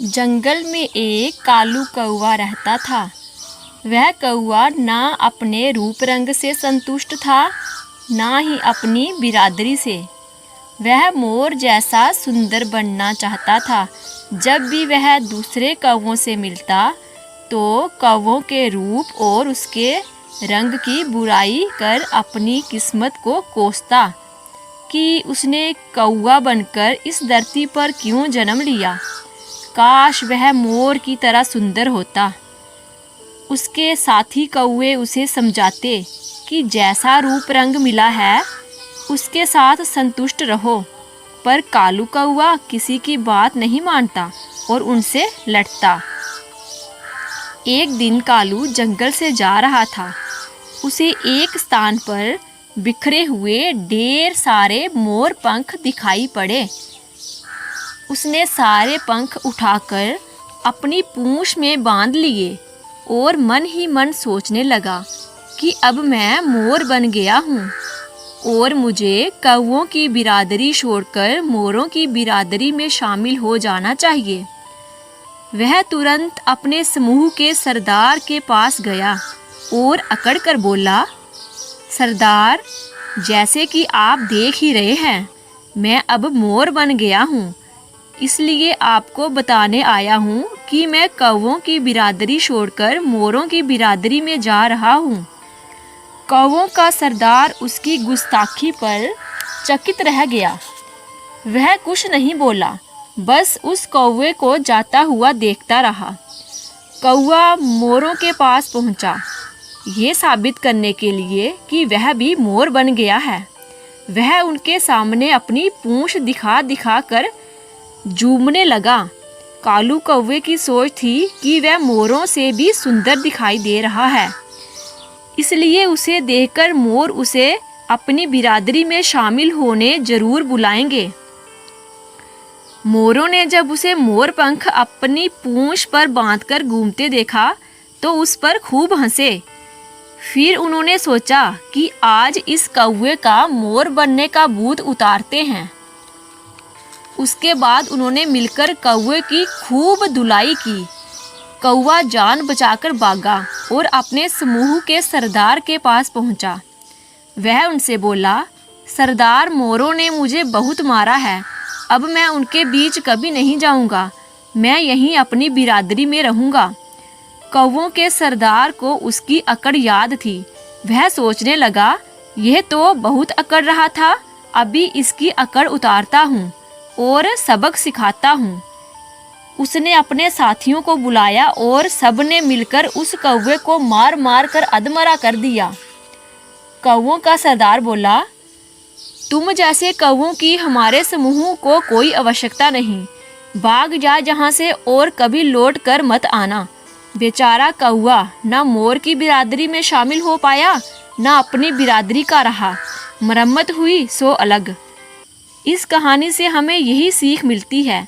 जंगल में एक कालू कौवा रहता था। वह कौवा ना अपने रूप रंग से संतुष्ट था, ना ही अपनी बिरादरी से। वह मोर जैसा सुंदर बनना चाहता था। जब भी वह दूसरे कौवों से मिलता तो कौवों के रूप और उसके रंग की बुराई कर अपनी किस्मत को कोसता कि उसने कौवा बनकर इस धरती पर क्यों जन्म लिया। काश वह मोर की तरह सुंदर होता। उसके साथी कौवे उसे समझाते कि जैसा रूप रंग मिला है उसके साथ संतुष्ट रहो, पर कालू कौवा किसी की बात नहीं मानता और उनसे लड़ता। एक दिन कालू जंगल से जा रहा था। उसे एक स्थान पर बिखरे हुए ढेर सारे मोर पंख दिखाई पड़े। उसने सारे पंख उठाकर अपनी पूंछ में बांध लिए और मन ही मन सोचने लगा कि अब मैं मोर बन गया हूँ और मुझे कौवों की बिरादरी छोड़कर मोरों की बिरादरी में शामिल हो जाना चाहिए। वह तुरंत अपने समूह के सरदार के पास गया और अकड़ कर बोला, सरदार, जैसे कि आप देख ही रहे हैं, मैं अब मोर बन गया हूँ, इसलिए आपको बताने आया हूँ कि मैं कौवों की बिरादरी छोड़कर मोरों की बिरादरी में जा रहा हूँ। कौवों का सरदार उसकी गुस्ताखी पर चकित रह गया। वह कुछ नहीं बोला, बस उस कौवे को जाता हुआ देखता रहा। कौवा मोरों के पास पहुंचा, ये साबित करने के लिए कि वह भी मोर बन गया है। वह उनके सामने अपनी पूंछ दिखा दिखा कर झूमने लगा। कालू कौवे की सोच थी कि वह मोरों से भी सुंदर दिखाई दे रहा है, इसलिए उसे देखकर मोर उसे अपनी बिरादरी में शामिल होने जरूर बुलाएंगे। मोरों ने जब उसे मोर पंख अपनी पूंछ पर बांधकर घूमते देखा तो उस पर खूब हंसे। फिर उन्होंने सोचा कि आज इस कौवे का मोर बनने का भूत उतारते हैं। उसके बाद उन्होंने मिलकर कौवे की खूब धुलाई की। कौवा जान बचाकर भागा और अपने समूह के सरदार के पास पहुंचा। वह उनसे बोला, सरदार, मोरों ने मुझे बहुत मारा है, अब मैं उनके बीच कभी नहीं जाऊंगा, मैं यहीं अपनी बिरादरी में रहूंगा। कौवों के सरदार को उसकी अकड़ याद थी। वह सोचने लगा, यह तो बहुत अकड़ रहा था, अभी इसकी अकड़ उतारता हूँ और सबक सिखाता हूँ। उसने अपने साथियों को बुलाया और सबने मिलकर उस कौवे को मार मार कर अधमरा कर दिया। कौवों का सरदार बोला, तुम जैसे कौवों की हमारे समूह को कोई आवश्यकता नहीं, भाग जा यहाँ से और कभी लौट कर मत आना। बेचारा कौवा ना मोर की बिरादरी में शामिल हो पाया, ना अपनी बिरादरी का रहा, मरम्मत हुई सो अलग। इस कहानी से हमें यही सीख मिलती है,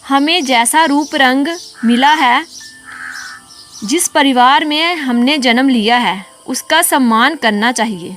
हमें जैसा रूप रंग मिला है, जिस परिवार में हमने जन्म लिया है, उसका सम्मान करना चाहिए।